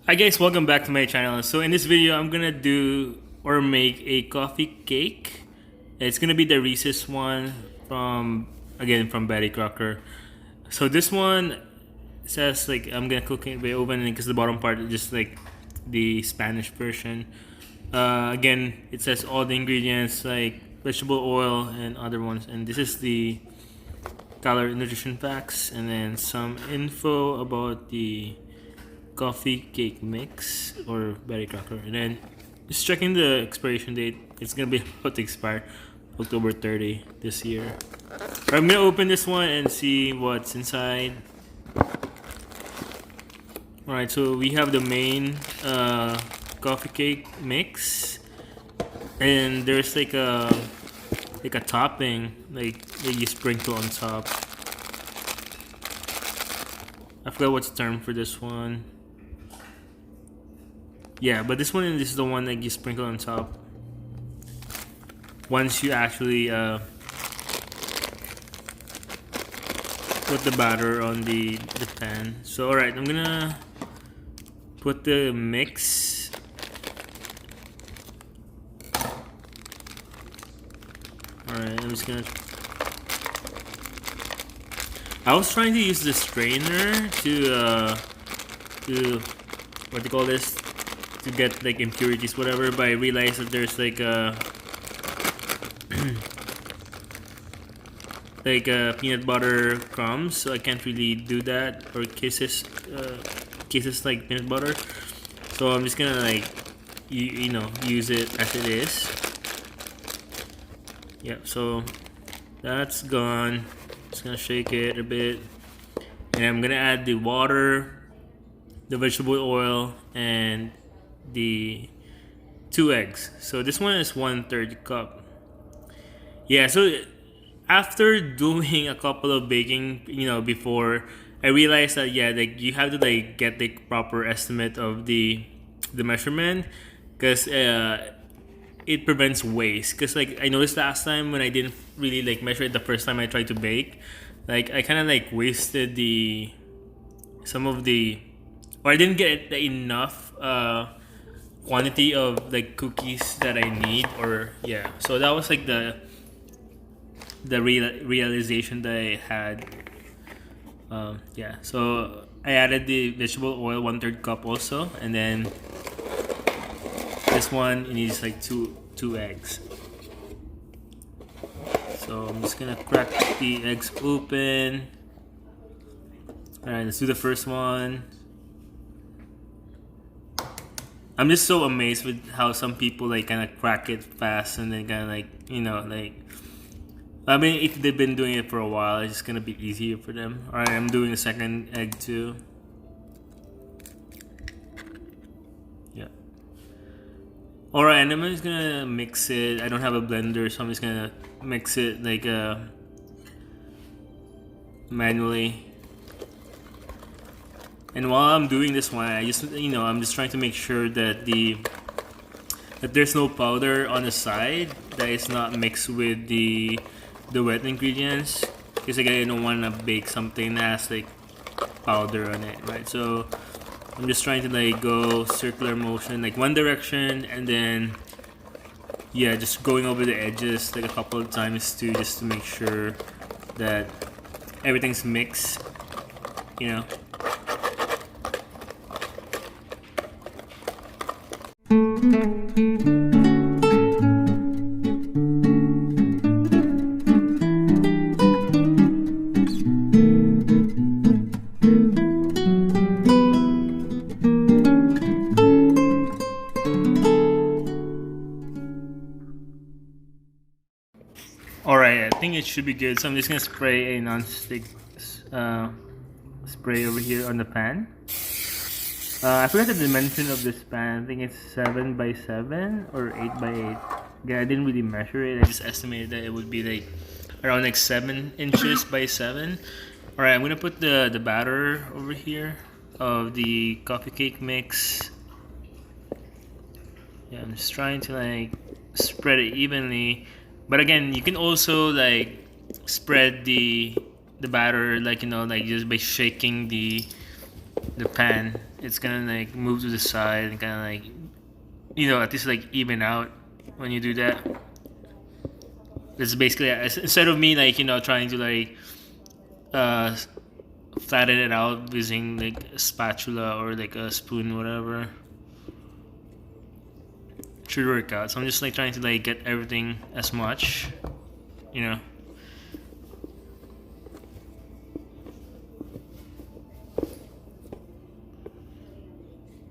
Hi guys, welcome back to my channel. So in this video, I'm gonna do or make a coffee cake. It's gonna be the Reese's one from Betty Crocker. So this one says like I'm gonna cook it by oven because the bottom part is just like the Spanish version. Again, it says all the ingredients like vegetable oil and other ones, and this is the calorie nutrition facts, and then some info about the coffee cake mix or Betty Crocker, and then just checking the expiration date. It's gonna be about to expire October 30 this year. I'm gonna open this one and see what's inside. Alright, so we have the main coffee cake mix, and there's like a topping like that you sprinkle on top. I forgot what's the term for this one. Yeah, but this one is the one that you sprinkle on top once you actually put the batter on the pan. So alright, I'm gonna put the mix. Alright, I'm just gonna... I was trying to use the strainer to what do you call this? To get like impurities, whatever, but I realized that there's like peanut butter crumbs, so I can't really do that, or kisses like peanut butter. So I'm just gonna like use it as it is. Yep. So that's gone. Just gonna shake it a bit, and I'm gonna add the water, the vegetable oil, and the 2 eggs. So this one is 1/3 cup. Yeah, so after doing a couple of baking, before, I realized that like you have to like get the proper estimate of the measurement, because it prevents waste. Because like I noticed last time when I didn't really like measure it the first time I tried to bake, like I kind of like wasted or I didn't get enough quantity of like cookies that I need, or yeah. So that was like the realization that I had. Yeah, so I added the vegetable oil 1/3 cup also, and then this one it needs like two eggs. So I'm just gonna crack the eggs open. Alright, let's do the first one. I'm just so amazed with how some people like kind of crack it fast, and then kind of like I mean, if they've been doing it for a while, it's just gonna be easier for them. All right, I'm doing the second egg too. Yeah. All right, and I'm just gonna mix it. I don't have a blender, so I'm just gonna mix it like manually. And while I'm doing this one, I just I'm just trying to make sure that that there's no powder on the side that is not mixed with the wet ingredients, because like I don't want to bake something that has like powder on it, right? So I'm just trying to like go circular motion, like one direction, and then yeah, just going over the edges like a couple of times too, just to make sure that everything's mixed, you know. Alright, I think it should be good. So I'm just gonna spray a non-stick spray over here on the pan. I forgot the dimension of this pan. I think it's 7x7 or 8x8. Yeah, I didn't really measure it. I just estimated that it would be like around like 7 inches by 7. Alright, I'm gonna put the batter over here of the coffee cake mix. Yeah, I'm just trying to like spread it evenly. But again, you can also like spread the batter, like like just by shaking the pan. it's gonna like move to the side and kind of like, you know, at least like even out when you do that. It's basically, instead of me like, you know, trying to like uh flatten it out using like a spatula or like a spoon, whatever, it should work out. So I'm just like trying to like get everything as much, you know.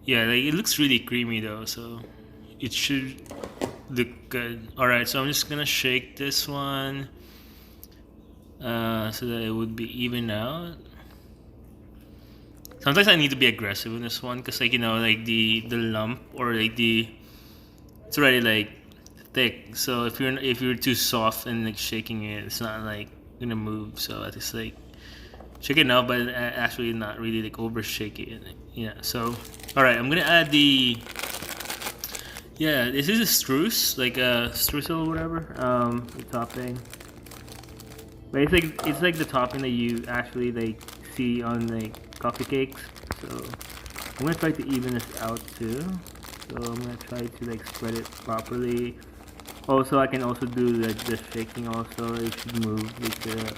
Yeah, like it looks really creamy though, so it should look good. Alright, so I'm just gonna shake this one so that it would be even out. Sometimes I need to be aggressive in this one because, like, you know, like the lump or like it's already like thick. So if you're too soft and like shaking it, it's not like gonna move. So I just like shake it now, but actually not really like over shake it. Yeah. So all right, I'm gonna add the, yeah, this is a streusel, like a streusel or whatever. The topping. But it's like the topping that you actually like see on like coffee cakes. So I'm gonna try to even this out too. So I'm gonna try to like spread it properly. Also, I can also do like the shaking. Also, it should move with the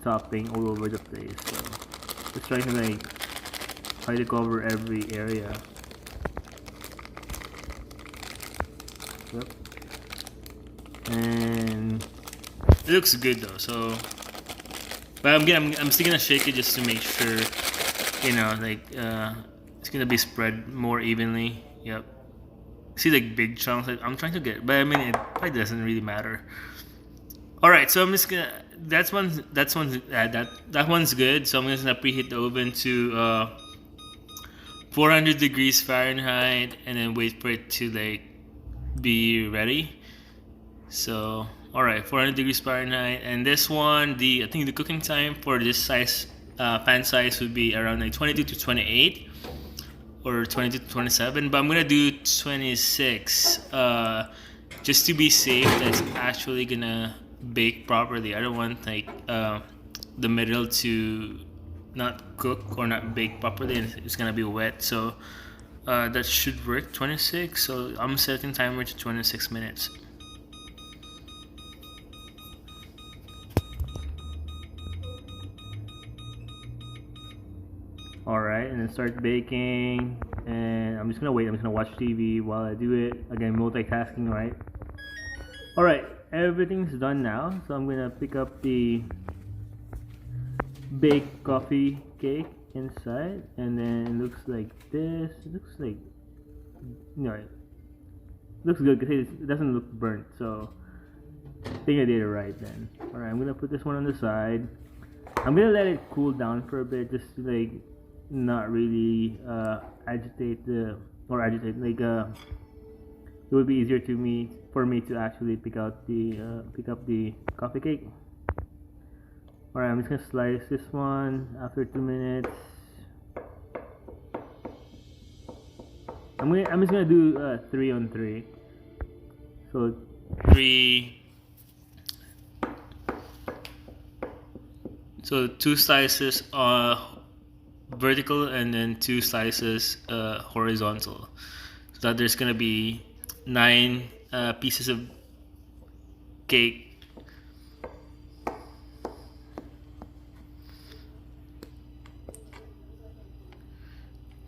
topping all over the place. So just try to like try to cover every area. Yep. And it looks good though. So, but I'm still gonna shake it just to make sure, you know, like it's gonna be spread more evenly. Yep. See like big chunks. Like I'm trying to get, but I mean it probably doesn't really matter. All right, so I'm just gonna. That one's good. So I'm just gonna preheat the oven to 400 degrees Fahrenheit, and then wait for it to like be ready. So all right, 400 degrees Fahrenheit, and this one, I think the cooking time for this size pan size would be around like 22 to 28 or 22 to 27, but I'm gonna do 26 just to be safe. That's actually gonna bake properly. I don't want like the middle to not cook or not bake properly, and it's gonna be wet. So that should work. 26. So I'm setting timer to 26 minutes. Alright, and then start baking, and I'm just gonna wait. I'm just gonna watch TV while I do it. Again, multitasking, right? Alright, everything's done now, so I'm gonna pick up the baked coffee cake inside, and then it looks like this. It looks like, you know, it looks good because it doesn't look burnt, so I think I did it right then. Alright, I'm gonna put this one on the side. I'm gonna let it cool down for a bit, just to like not really agitate like it would be easier for me to actually pick up the coffee cake. Alright, I'm just gonna slice this one after 2 minutes. I'm just gonna do 3 on 3. So 3. So 2 slices vertical and then 2 slices horizontal. So that there's gonna be 9 pieces of cake.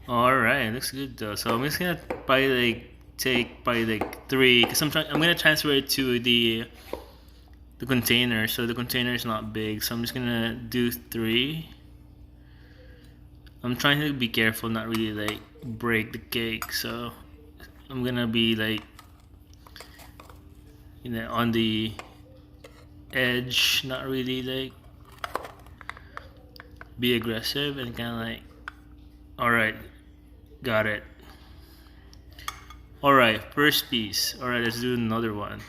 Alright, looks good though. So I'm just gonna probably like take probably like 3, because I'm gonna transfer it to the container. So the container is not big, so I'm just gonna do 3. I'm trying to be careful, not really like break the cake. So I'm gonna be like, you know, on the edge, not really like be aggressive, and kind of like, alright, got it. Alright, first piece. Alright, let's do another one.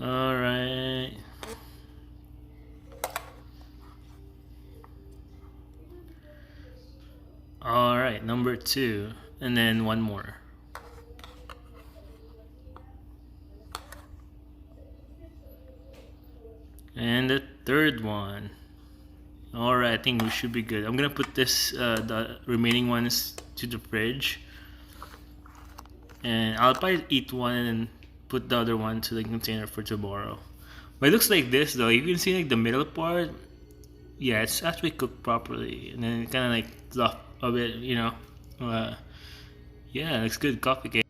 Alright. Alright, number 2. And then one more. And the third one. Alright, I think we should be good. I'm gonna put this the remaining ones to the fridge, and I'll probably eat one and then put the other one to the container for tomorrow. But it looks like this though. You can see like the middle part. Yeah, it's actually cooked properly, and then it kind of like fluff a bit, you know. Yeah, it looks good. Coffee cake.